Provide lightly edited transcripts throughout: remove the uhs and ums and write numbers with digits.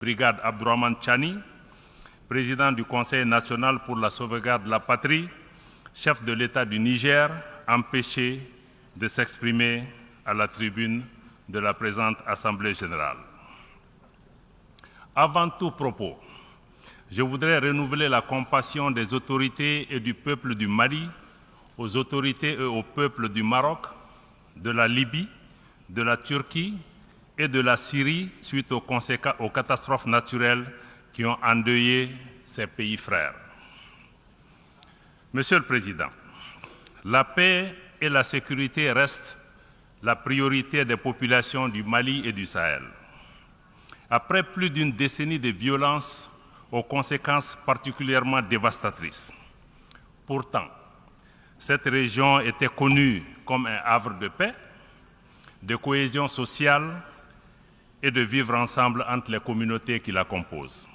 Brigade Abdourahmane Tchani, président du Conseil national pour la sauvegarde de la patrie, chef de l'État du Niger, empêché de s'exprimer à la tribune de la présente Assemblée générale. Avant tout propos, je voudrais renouveler la compassion des autorités et du peuple du Mali aux autorités et au peuple du Maroc, de la Libye, de la Turquie et de la Syrie suite aux catastrophes naturelles qui ont endeuillé ces pays frères. Monsieur le Président, la paix et la sécurité restent la priorité des populations du Mali et du Sahel. Après plus d'une décennie de violence aux conséquences particulièrement dévastatrices, pourtant, cette région était connue comme un havre de paix, de cohésion sociale et de vivre ensemble entre les communautés qui la composent.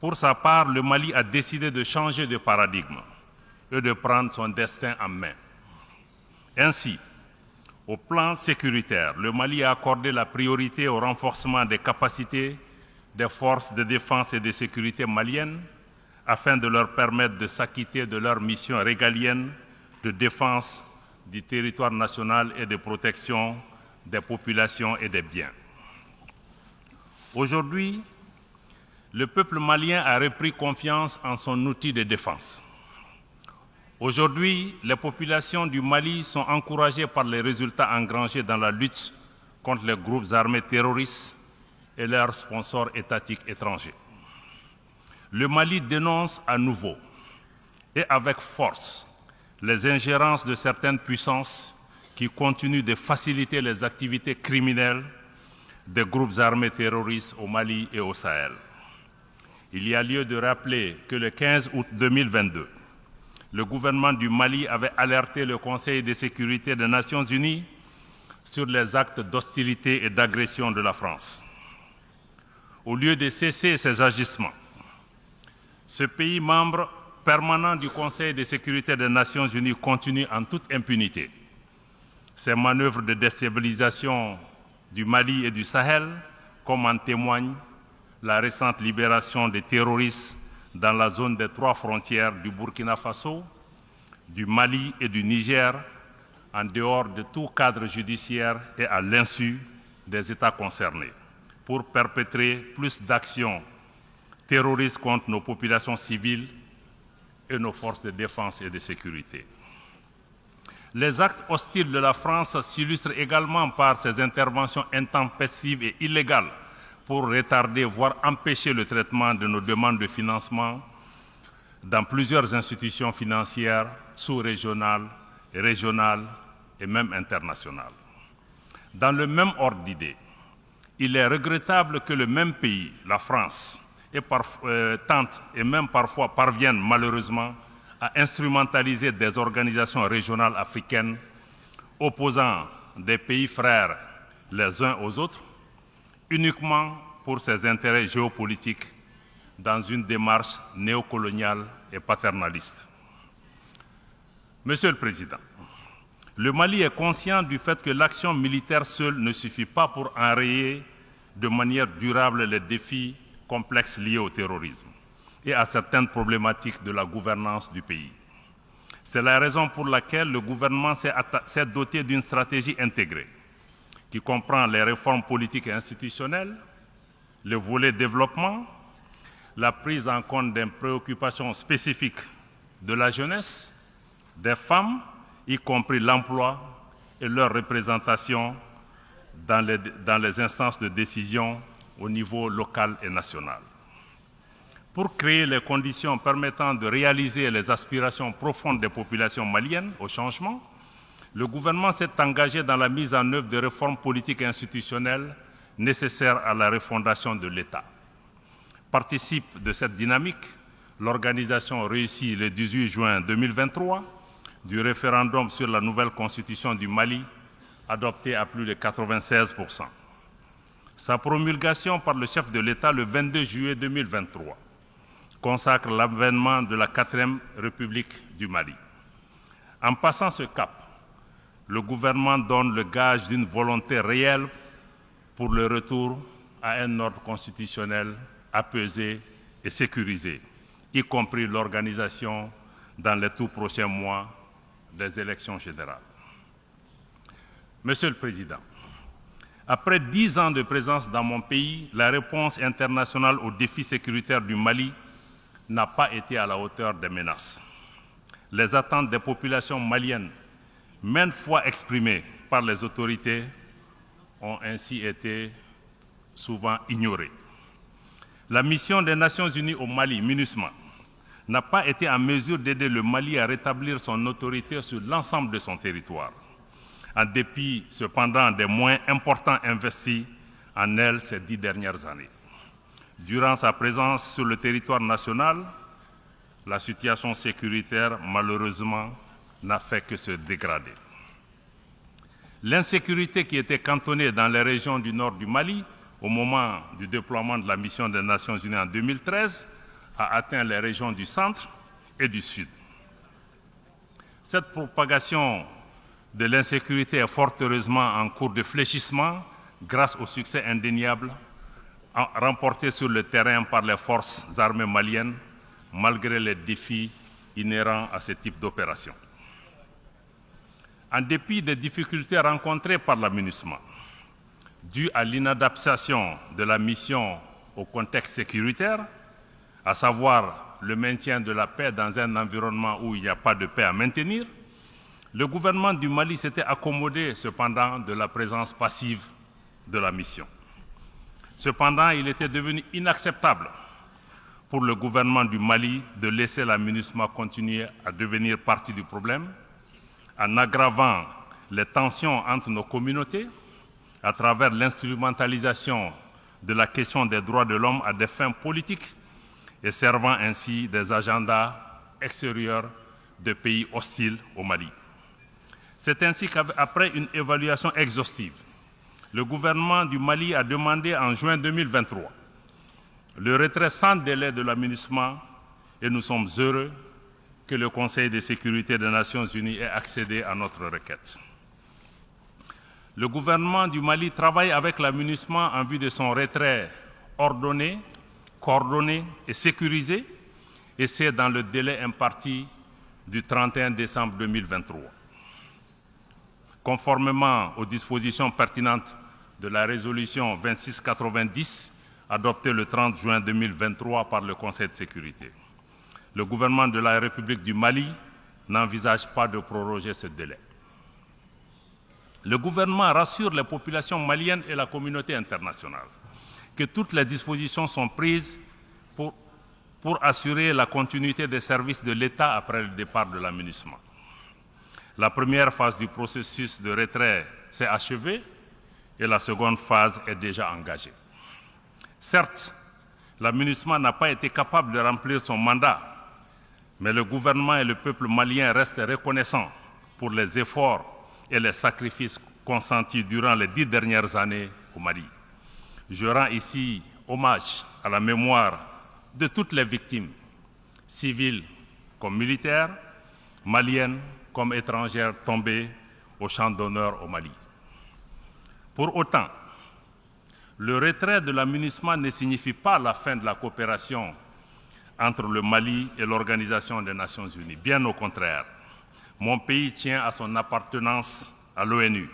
Pour sa part, le Mali a décidé de changer de paradigme et de prendre son destin en main. Ainsi, au plan sécuritaire, le Mali a accordé la priorité au renforcement des capacités des forces de défense et de sécurité maliennes afin de leur permettre de s'acquitter de leur mission régalienne de défense du territoire national et de protection des populations et des biens. Aujourd'hui, le peuple malien a repris confiance en son outil de défense. Aujourd'hui, les populations du Mali sont encouragées par les résultats engrangés dans la lutte contre les groupes armés terroristes et leurs sponsors étatiques étrangers. Le Mali dénonce à nouveau et avec force les ingérences de certaines puissances qui continuent de faciliter les activités criminelles des groupes armés terroristes au Mali et au Sahel. Il y a lieu de rappeler que le 15 août 2022, le gouvernement du Mali avait alerté le Conseil de sécurité des Nations Unies sur les actes d'hostilité et d'agression de la France. Au lieu de cesser ces agissements, ce pays membre permanent du Conseil de sécurité des Nations Unies continue en toute impunité ces manœuvres de déstabilisation du Mali et du Sahel, comme en témoigne la récente libération des terroristes dans la zone des 3 frontières du Burkina Faso, du Mali et du Niger, en dehors de tout cadre judiciaire et à l'insu des États concernés, pour perpétrer plus d'actions terroristes contre nos populations civiles et nos forces de défense et de sécurité. Les actes hostiles de la France s'illustrent également par ses interventions intempestives et illégales pour retarder, voire empêcher le traitement de nos demandes de financement dans plusieurs institutions financières sous-régionales, régionales et même internationales. Dans le même ordre d'idées, il est regrettable que le même pays, la France, tente et même parfois parvienne malheureusement à instrumentaliser des organisations régionales africaines opposant des pays frères les uns aux autres uniquement pour ses intérêts géopolitiques dans une démarche néocoloniale et paternaliste. Monsieur le Président, le Mali est conscient du fait que l'action militaire seule ne suffit pas pour enrayer de manière durable les défis complexes liés au terrorisme et à certaines problématiques de la gouvernance du pays. C'est la raison pour laquelle le gouvernement s'est doté d'une stratégie intégrée qui comprend les réformes politiques et institutionnelles, le volet développement, la prise en compte des préoccupations spécifiques de la jeunesse, des femmes, y compris l'emploi et leur représentation dans les instances de décision au niveau local et national. Pour créer les conditions permettant de réaliser les aspirations profondes des populations maliennes au changement, le gouvernement s'est engagé dans la mise en œuvre de réformes politiques et institutionnelles nécessaires à la refondation de l'État. Participe de cette dynamique l'organisation réussie le 18 juin 2023 du référendum sur la nouvelle constitution du Mali, adoptée à plus de 96%. Sa promulgation par le chef de l'État le 22 juillet 2023 consacre l'avènement de la 4e République du Mali. En passant ce cap, le gouvernement donne le gage d'une volonté réelle pour le retour à un ordre constitutionnel apaisé et sécurisé, y compris l'organisation dans les tout prochains mois des élections générales. Monsieur le Président, après 10 ans de présence dans mon pays, la réponse internationale aux défis sécuritaires du Mali n'a pas été à la hauteur des menaces. Les attentes des populations maliennes, maintes fois exprimées par les autorités, ont ainsi été souvent ignorées. La mission des Nations Unies au Mali, MINUSMA, n'a pas été en mesure d'aider le Mali à rétablir son autorité sur l'ensemble de son territoire, en dépit cependant des moyens importants investis en elle ces 10 dernières années. Durant sa présence sur le territoire national, la situation sécuritaire, malheureusement, n'a fait que se dégrader. L'insécurité qui était cantonnée dans les régions du nord du Mali au moment du déploiement de la mission des Nations Unies en 2013 a atteint les régions du centre et du sud. Cette propagation de l'insécurité est fort heureusement en cours de fléchissement grâce au succès indéniable remporté sur le terrain par les forces armées maliennes, malgré les défis inhérents à ce type d'opération. En dépit des difficultés rencontrées par la MINUSMA, dues à l'inadaptation de la mission au contexte sécuritaire, à savoir le maintien de la paix dans un environnement où il n'y a pas de paix à maintenir, le gouvernement du Mali s'était accommodé cependant de la présence passive de la mission. Cependant, il était devenu inacceptable pour le gouvernement du Mali de laisser la MINUSMA continuer à devenir partie du problème, en aggravant les tensions entre nos communautés à travers l'instrumentalisation de la question des droits de l'homme à des fins politiques et servant ainsi des agendas extérieurs de pays hostiles au Mali. C'est ainsi qu'après une évaluation exhaustive, le gouvernement du Mali a demandé en juin 2023 le retrait sans délai de la MINUSMA et nous sommes heureux que le Conseil de sécurité des Nations Unies ait accédé à notre requête. Le gouvernement du Mali travaille avec la MINUSMA en vue de son retrait ordonné, coordonné et sécurisé, et c'est dans le délai imparti du 31 décembre 2023. Conformément aux dispositions pertinentes de la résolution 2690 adoptée le 30 juin 2023 par le Conseil de sécurité. Le gouvernement de la République du Mali n'envisage pas de proroger ce délai. Le gouvernement rassure les populations maliennes et la communauté internationale que toutes les dispositions sont prises pour assurer la continuité des services de l'État après le départ de la MINUSMA. La première phase du processus de retrait s'est achevée et la seconde phase est déjà engagée. Certes, la MINUSMA n'a pas été capable de remplir son mandat, mais le gouvernement et le peuple malien restent reconnaissants pour les efforts et les sacrifices consentis durant les 10 dernières années au Mali. Je rends ici hommage à la mémoire de toutes les victimes, civiles comme militaires, maliennes comme étrangères tombées au champ d'honneur au Mali. Pour autant, le retrait de la MINUSMA ne signifie pas la fin de la coopération entre le Mali et l'Organisation des Nations Unies. Bien au contraire, mon pays tient à son appartenance à l'ONU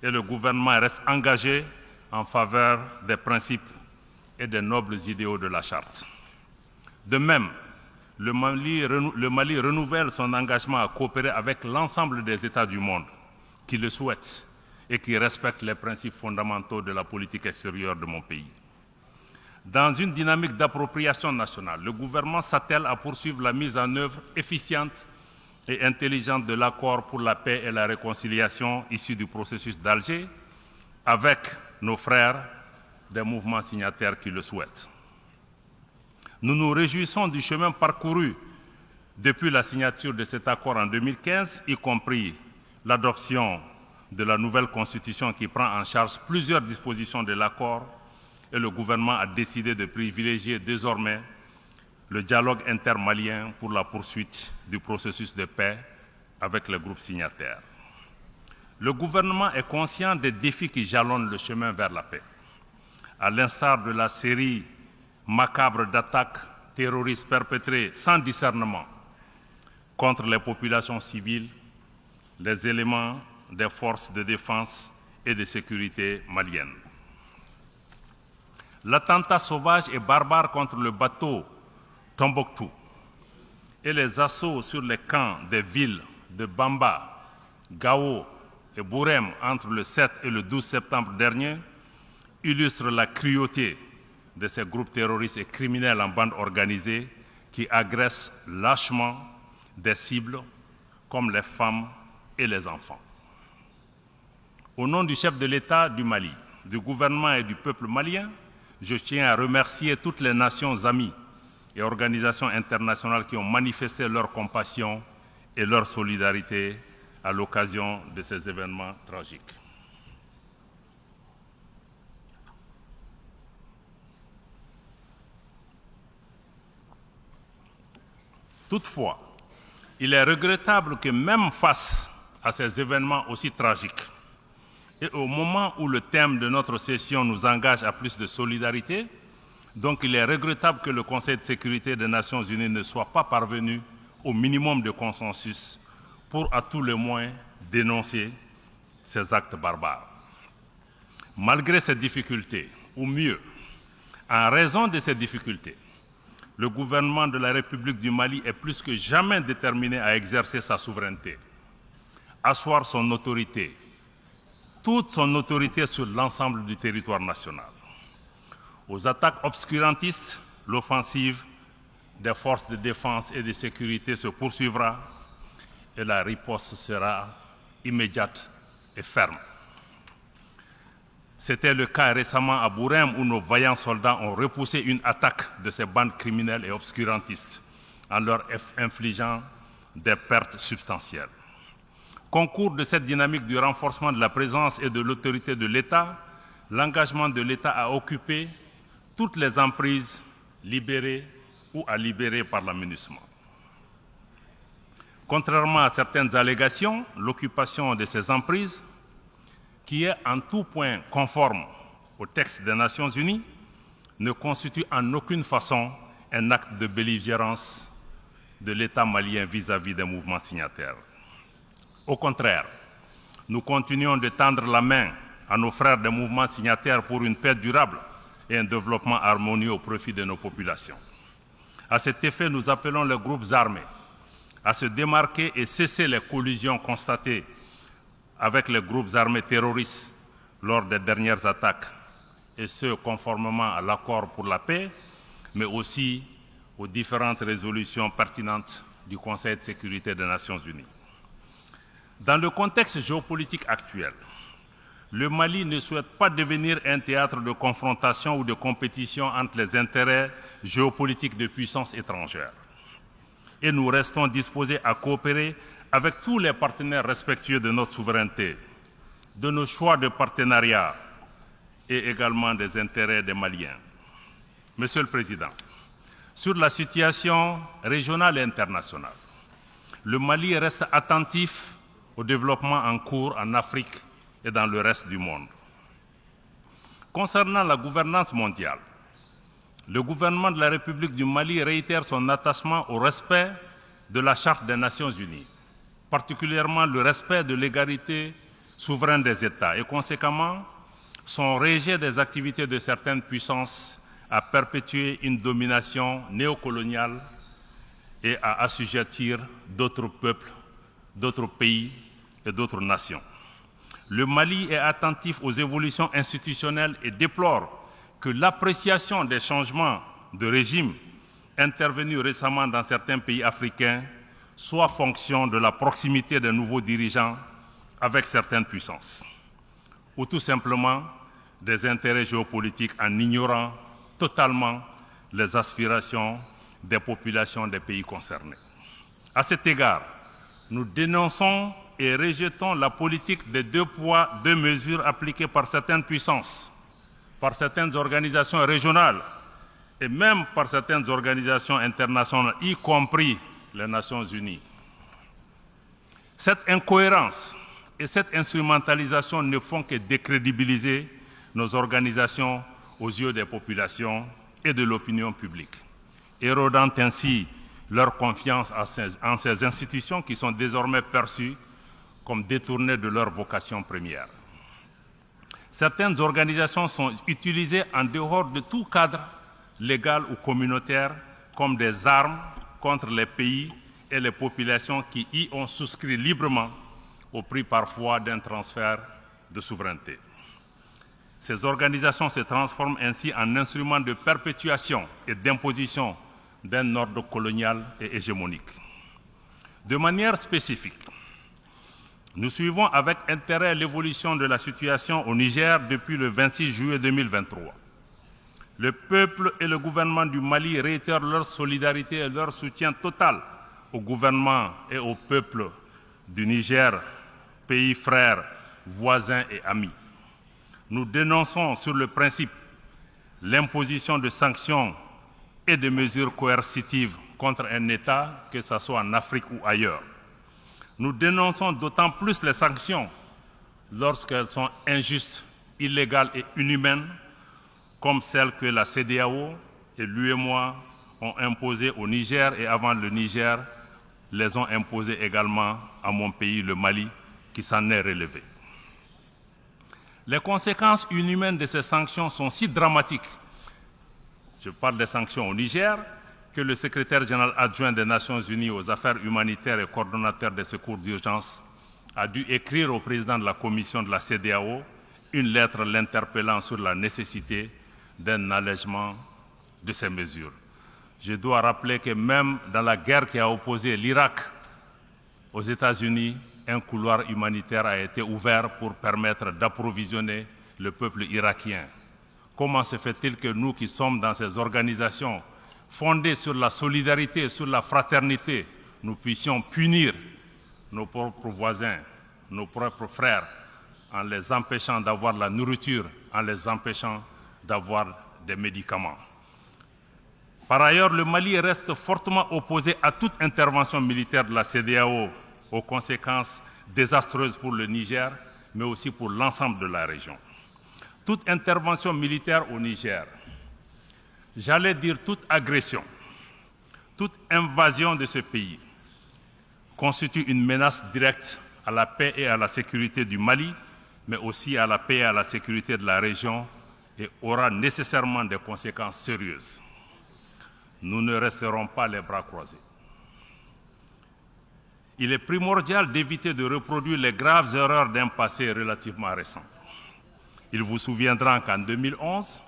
et le gouvernement reste engagé en faveur des principes et des nobles idéaux de la Charte. De même, le Mali renouvelle son engagement à coopérer avec l'ensemble des États du monde qui le souhaitent et qui respectent les principes fondamentaux de la politique extérieure de mon pays. Dans une dynamique d'appropriation nationale, le gouvernement s'attelle à poursuivre la mise en œuvre efficiente et intelligente de l'accord pour la paix et la réconciliation issu du processus d'Alger avec nos frères des mouvements signataires qui le souhaitent. Nous nous réjouissons du chemin parcouru depuis la signature de cet accord en 2015, y compris l'adoption de la nouvelle constitution qui prend en charge plusieurs dispositions de l'accord, et le gouvernement a décidé de privilégier désormais le dialogue intermalien pour la poursuite du processus de paix avec les groupes signataires. Le gouvernement est conscient des défis qui jalonnent le chemin vers la paix. à l'instar de la série macabre d'attaques terroristes perpétrées sans discernement contre les populations civiles, les éléments des forces de défense et de sécurité maliennes. L'attentat sauvage et barbare contre le bateau Tombouctou et les assauts sur les camps des villes de Bamba, Gao et Bourem entre le 7 et le 12 septembre dernier illustrent la cruauté de ces groupes terroristes et criminels en bande organisée qui agressent lâchement des cibles comme les femmes et les enfants. Au nom du chef de l'État du Mali, du gouvernement et du peuple malien, je tiens à remercier toutes les nations amies et organisations internationales qui ont manifesté leur compassion et leur solidarité à l'occasion de ces événements tragiques. Toutefois, il est regrettable que même face à ces événements aussi tragiques, et au moment où le thème de notre session nous engage à plus de solidarité, donc il est regrettable que le Conseil de sécurité des Nations Unies ne soit pas parvenu au minimum de consensus pour à tout le moins dénoncer ces actes barbares. Malgré ces difficultés, ou mieux, en raison de ces difficultés, le gouvernement de la République du Mali est plus que jamais déterminé à exercer sa souveraineté, asseoir son autorité, toute son autorité sur l'ensemble du territoire national. Aux attaques obscurantistes, l'offensive des forces de défense et de sécurité se poursuivra et la riposte sera immédiate et ferme. C'était le cas récemment à Bourem où nos vaillants soldats ont repoussé une attaque de ces bandes criminelles et obscurantistes en leur infligeant des pertes substantielles. Concours de cette dynamique du renforcement de la présence et de l'autorité de l'État, l'engagement de l'État à occuper toutes les emprises libérées ou à libérer par la MINUSMA. Contrairement à certaines allégations, l'occupation de ces emprises, qui est en tout point conforme au texte des Nations Unies, ne constitue en aucune façon un acte de belligérance de l'État malien vis-à-vis des mouvements signataires. Au contraire, nous continuons de tendre la main à nos frères des mouvements signataires pour une paix durable et un développement harmonieux au profit de nos populations. À cet effet, nous appelons les groupes armés à se démarquer et cesser les collisions constatées avec les groupes armés terroristes lors des dernières attaques, et ce, conformément à l'accord pour la paix, mais aussi aux différentes résolutions pertinentes du Conseil de sécurité des Nations Unies. Dans le contexte géopolitique actuel, le Mali ne souhaite pas devenir un théâtre de confrontation ou de compétition entre les intérêts géopolitiques de puissances étrangères. Et nous restons disposés à coopérer avec tous les partenaires respectueux de notre souveraineté, de nos choix de partenariat et également des intérêts des Maliens. Monsieur le Président, sur la situation régionale et internationale, le Mali reste attentif au développement en cours en Afrique et dans le reste du monde. Concernant la gouvernance mondiale, le gouvernement de la République du Mali réitère son attachement au respect de la Charte des Nations Unies, particulièrement le respect de l'égalité souveraine des États et conséquemment son rejet des activités de certaines puissances à perpétuer une domination néocoloniale et à assujettir d'autres peuples, d'autres pays et d'autres nations. Le Mali est attentif aux évolutions institutionnelles et déplore que l'appréciation des changements de régime intervenus récemment dans certains pays africains soit fonction de la proximité des nouveaux dirigeants avec certaines puissances, ou tout simplement des intérêts géopolitiques en ignorant totalement les aspirations des populations des pays concernés. À cet égard, nous dénonçons et rejetons la politique des 2 poids, 2 mesures appliquées par certaines puissances, par certaines organisations régionales et même par certaines organisations internationales, y compris les Nations Unies. Cette incohérence et cette instrumentalisation ne font que décrédibiliser nos organisations aux yeux des populations et de l'opinion publique, érodant ainsi leur confiance en ces institutions qui sont désormais perçues comme détournées de leur vocation première. Certaines organisations sont utilisées en dehors de tout cadre légal ou communautaire comme des armes contre les pays et les populations qui y ont souscrit librement au prix parfois d'un transfert de souveraineté. Ces organisations se transforment ainsi en instruments de perpétuation et d'imposition d'un ordre colonial et hégémonique. De manière spécifique, nous suivons avec intérêt l'évolution de la situation au Niger depuis le 26 juillet 2023. Le peuple et le gouvernement du Mali réitèrent leur solidarité et leur soutien total au gouvernement et au peuple du Niger, pays frères, voisins et amis. Nous dénonçons sur le principe l'imposition de sanctions et de mesures coercitives contre un État, que ce soit en Afrique ou ailleurs. Nous dénonçons d'autant plus les sanctions lorsqu'elles sont injustes, illégales et inhumaines, comme celles que la CEDEAO et l'UEMOA ont imposées au Niger et avant le Niger, les ont imposées également à mon pays, le Mali, qui s'en est relevé. Les conséquences inhumaines de ces sanctions sont si dramatiques, je parle des sanctions au Niger, que le secrétaire général adjoint des Nations Unies aux affaires humanitaires et coordonnateur des secours d'urgence a dû écrire au président de la commission de la CEDEAO une lettre l'interpellant sur la nécessité d'un allègement de ces mesures. Je dois rappeler que même dans la guerre qui a opposé l'Irak aux États-Unis, un couloir humanitaire a été ouvert pour permettre d'approvisionner le peuple irakien. Comment se fait-il que nous qui sommes dans ces organisations fondées sur la solidarité, sur la fraternité, nous puissions punir nos propres voisins, nos propres frères, en les empêchant d'avoir la nourriture, en les empêchant d'avoir des médicaments. Par ailleurs, le Mali reste fortement opposé à toute intervention militaire de la CEDEAO aux conséquences désastreuses pour le Niger, mais aussi pour l'ensemble de la région. Toute intervention militaire au Niger, j'allais dire toute agression, toute invasion de ce pays, constitue une menace directe à la paix et à la sécurité du Mali, mais aussi à la paix et à la sécurité de la région et aura nécessairement des conséquences sérieuses. Nous ne resterons pas les bras croisés. Il est primordial d'éviter de reproduire les graves erreurs d'un passé relativement récent. Il vous souviendra qu'en 2011,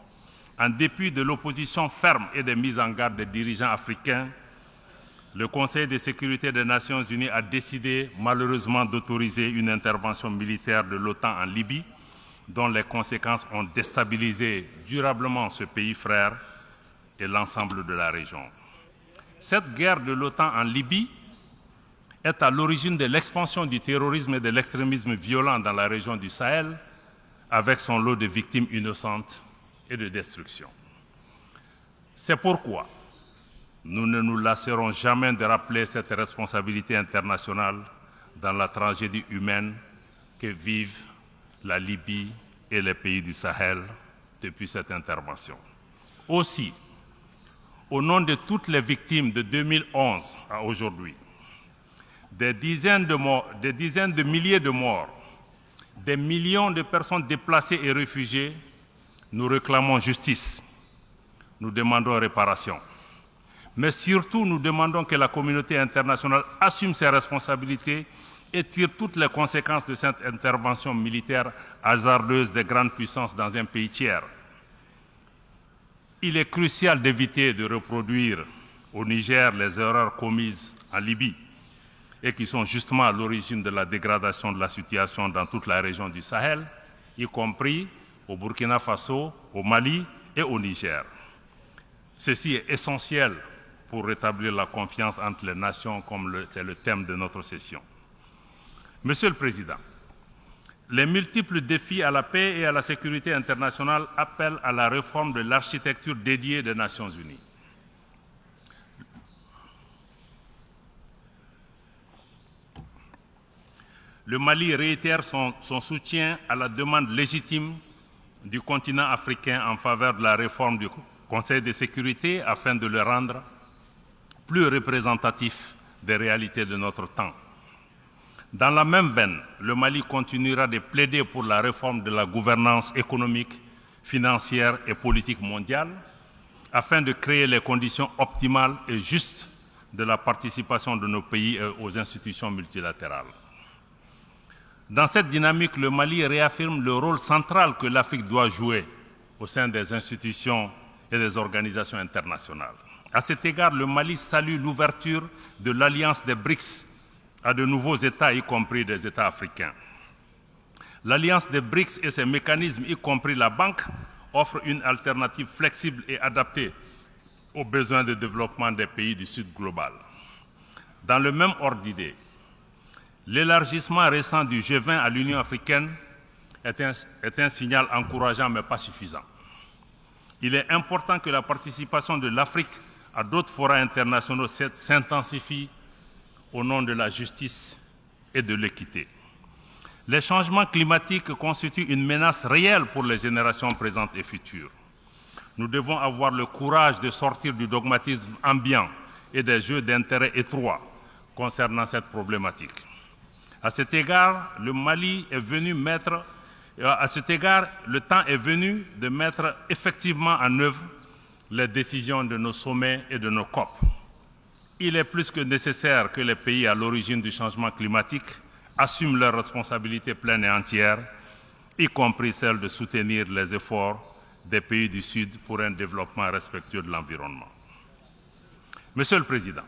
en dépit de l'opposition ferme et des mises en garde des dirigeants africains, le Conseil de sécurité des Nations Unies a décidé malheureusement d'autoriser une intervention militaire de l'OTAN en Libye, dont les conséquences ont déstabilisé durablement ce pays frère et l'ensemble de la région. Cette guerre de l'OTAN en Libye est à l'origine de l'expansion du terrorisme et de l'extrémisme violent dans la région du Sahel, avec son lot de victimes innocentes et de destruction. C'est pourquoi nous ne nous lasserons jamais de rappeler cette responsabilité internationale dans la tragédie humaine que vivent la Libye et les pays du Sahel depuis cette intervention. Aussi, au nom de toutes les victimes de 2011 à aujourd'hui, des dizaines de milliers de morts, des millions de personnes déplacées et réfugiées, nous réclamons justice, nous demandons réparation. Mais surtout, nous demandons que la communauté internationale assume ses responsabilités et tire toutes les conséquences de cette intervention militaire hasardeuse des grandes puissances dans un pays tiers. Il est crucial d'éviter de reproduire au Niger les erreurs commises en Libye et qui sont justement à l'origine de la dégradation de la situation dans toute la région du Sahel, y compris au Burkina Faso, au Mali et au Niger. Ceci est essentiel pour rétablir la confiance entre les nations, comme c'est le thème de notre session. Monsieur le Président, les multiples défis à la paix et à la sécurité internationale appellent à la réforme de l'architecture dédiée des Nations Unies. Le Mali réitère son soutien à la demande légitime du continent africain en faveur de la réforme du Conseil de sécurité afin de le rendre plus représentatif des réalités de notre temps. Dans la même veine, le Mali continuera de plaider pour la réforme de la gouvernance économique, financière et politique mondiale afin de créer les conditions optimales et justes de la participation de nos pays aux institutions multilatérales. Dans cette dynamique, le Mali réaffirme le rôle central que l'Afrique doit jouer au sein des institutions et des organisations internationales. À cet égard, le Mali salue l'ouverture de l'Alliance des BRICS à de nouveaux États, y compris des États africains. L'Alliance des BRICS et ses mécanismes, y compris la banque, offrent une alternative flexible et adaptée aux besoins de développement des pays du Sud global. Dans le même ordre d'idées, l'élargissement récent du G20 à l'Union africaine est un signal encourageant mais pas suffisant. Il est important que la participation de l'Afrique à d'autres forats internationaux s'intensifie au nom de la justice et de l'équité. Les changements climatiques constituent une menace réelle pour les générations présentes et futures. Nous devons avoir le courage de sortir du dogmatisme ambiant et des jeux d'intérêts étroits concernant cette problématique. À cet égard, le temps est venu de mettre effectivement en œuvre les décisions de nos sommets et de nos COP. Il est plus que nécessaire que les pays à l'origine du changement climatique assument leurs responsabilités pleines et entières, y compris celle de soutenir les efforts des pays du Sud pour un développement respectueux de l'environnement. Monsieur le Président,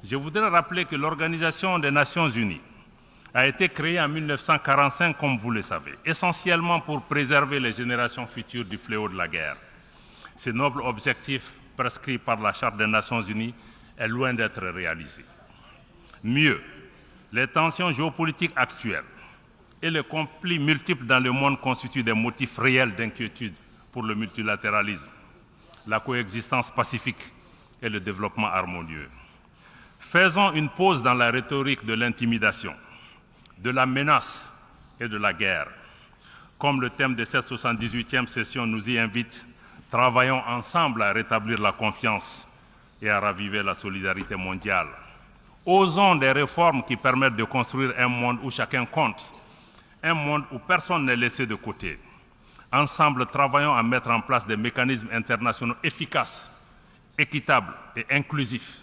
je voudrais rappeler que l'Organisation des Nations Unies a été créée en 1945, comme vous le savez, essentiellement pour préserver les générations futures du fléau de la guerre. Ce noble objectif prescrit par la Charte des Nations Unies est loin d'être réalisé. Mieux, les tensions géopolitiques actuelles et les conflits multiples dans le monde constituent des motifs réels d'inquiétude pour le multilatéralisme, la coexistence pacifique et le développement harmonieux. Faisons une pause dans la rhétorique de l'intimidation, de la menace et de la guerre. Comme le thème de cette 78e session nous y invite, travaillons ensemble à rétablir la confiance et à raviver la solidarité mondiale. Osons des réformes qui permettent de construire un monde où chacun compte, un monde où personne n'est laissé de côté. Ensemble, travaillons à mettre en place des mécanismes internationaux efficaces, équitables et inclusifs,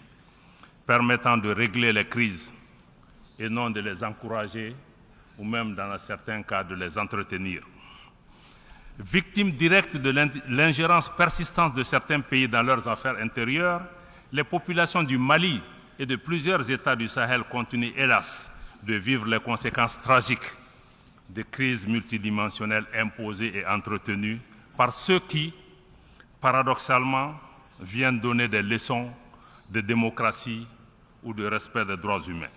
permettant de régler les crises et non de les encourager ou même, dans certains cas, de les entretenir. Victimes directes de l'ingérence persistante de certains pays dans leurs affaires intérieures, les populations du Mali et de plusieurs États du Sahel continuent, hélas, de vivre les conséquences tragiques des crises multidimensionnelles imposées et entretenues par ceux qui, paradoxalement, viennent donner des leçons de démocratie ou de respect des droits humains.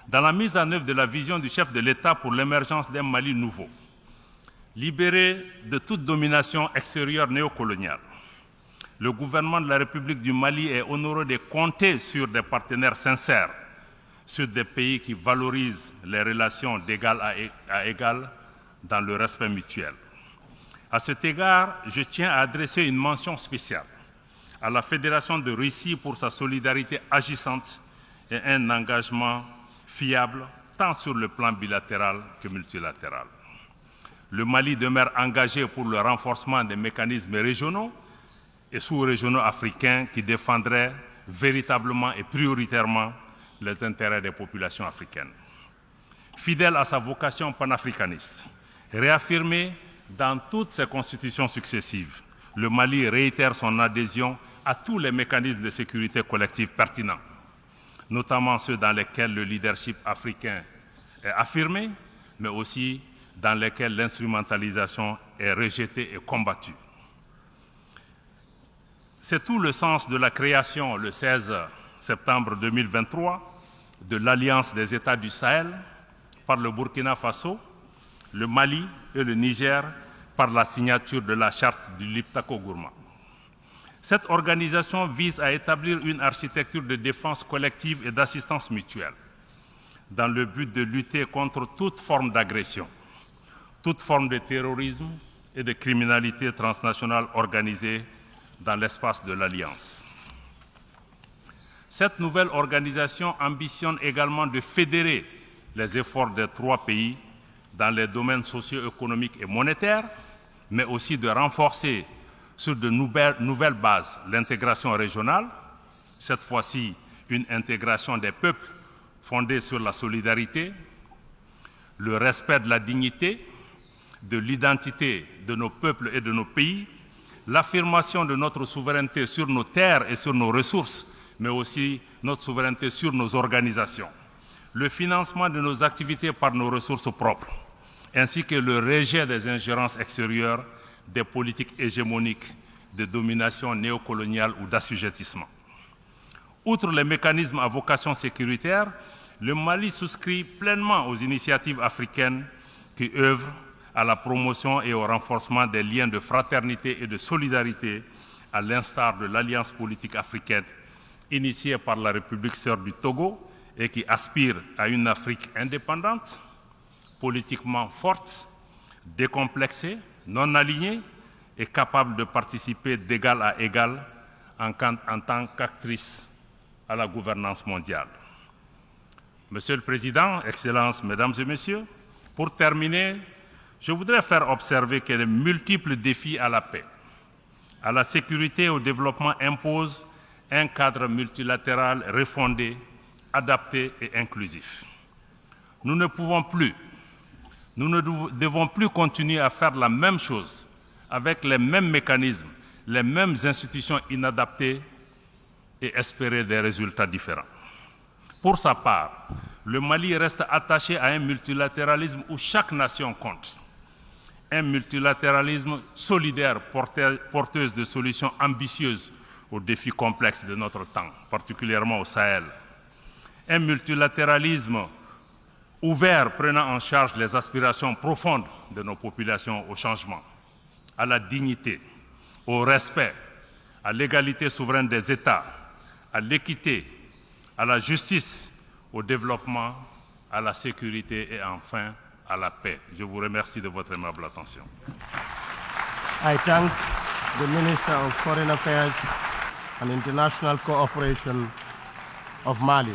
Dans la mise en œuvre de la vision du chef de l'État pour l'émergence d'un Mali nouveau, libéré de toute domination extérieure néocoloniale, le gouvernement de la République du Mali est honoré de compter sur des partenaires sincères, sur des pays qui valorisent les relations d'égal à égal dans le respect mutuel. À cet égard, je tiens à adresser une mention spéciale à la Fédération de Russie pour sa solidarité agissante et un engagement fiable tant sur le plan bilatéral que multilatéral. Le Mali demeure engagé pour le renforcement des mécanismes régionaux et sous-régionaux africains qui défendraient véritablement et prioritairement les intérêts des populations africaines. Fidèle à sa vocation panafricaniste, réaffirmée dans toutes ses constitutions successives, le Mali réitère son adhésion à tous les mécanismes de sécurité collective pertinents, notamment ceux dans lesquels le leadership africain est affirmé, mais aussi dans lesquels l'instrumentalisation est rejetée et combattue. C'est tout le sens de la création, le 16 septembre 2023, de l'Alliance des États du Sahel par le Burkina Faso, le Mali et le Niger par la signature de la charte du Liptako-Gourma. Cette organisation vise à établir une architecture de défense collective et d'assistance mutuelle dans le but de lutter contre toute forme d'agression, toute forme de terrorisme et de criminalité transnationale organisée dans l'espace de l'Alliance. Cette nouvelle organisation ambitionne également de fédérer les efforts des 3 pays dans les domaines socio-économiques et monétaires, mais aussi de renforcer sur de nouvelles bases l'intégration régionale, cette fois-ci une intégration des peuples fondée sur la solidarité, le respect de la dignité, de l'identité de nos peuples et de nos pays, l'affirmation de notre souveraineté sur nos terres et sur nos ressources, mais aussi notre souveraineté sur nos organisations, le financement de nos activités par nos ressources propres, ainsi que le rejet des ingérences extérieures, des politiques hégémoniques de domination néocoloniale ou d'assujettissement. Outre les mécanismes à vocation sécuritaire, le Mali souscrit pleinement aux initiatives africaines qui œuvrent à la promotion et au renforcement des liens de fraternité et de solidarité, à l'instar de l'Alliance politique africaine initiée par la République sœur du Togo et qui aspire à une Afrique indépendante, politiquement forte, décomplexée, non alignée et capable de participer d'égal à égal en tant qu'actrice à la gouvernance mondiale. Monsieur le Président, Excellences, Mesdames et Messieurs, pour terminer, je voudrais faire observer que les multiples défis à la paix, à la sécurité et au développement imposent un cadre multilatéral refondé, adapté et inclusif. Nous ne devons plus continuer à faire la même chose avec les mêmes mécanismes, les mêmes institutions inadaptées et espérer des résultats différents. Pour sa part, le Mali reste attaché à un multilatéralisme où chaque nation compte. Un multilatéralisme solidaire, porteuse de solutions ambitieuses aux défis complexes de notre temps, particulièrement au Sahel. Un multilatéralisme ouvert, prenant en charge les aspirations profondes de nos populations au changement, à la dignité, au respect, à l'égalité souveraine des États, à l'équité, à la justice, au développement, à la sécurité et enfin à la paix. Je vous remercie de votre aimable attention. I thank the Minister of Foreign Affairs and International Cooperation of Mali.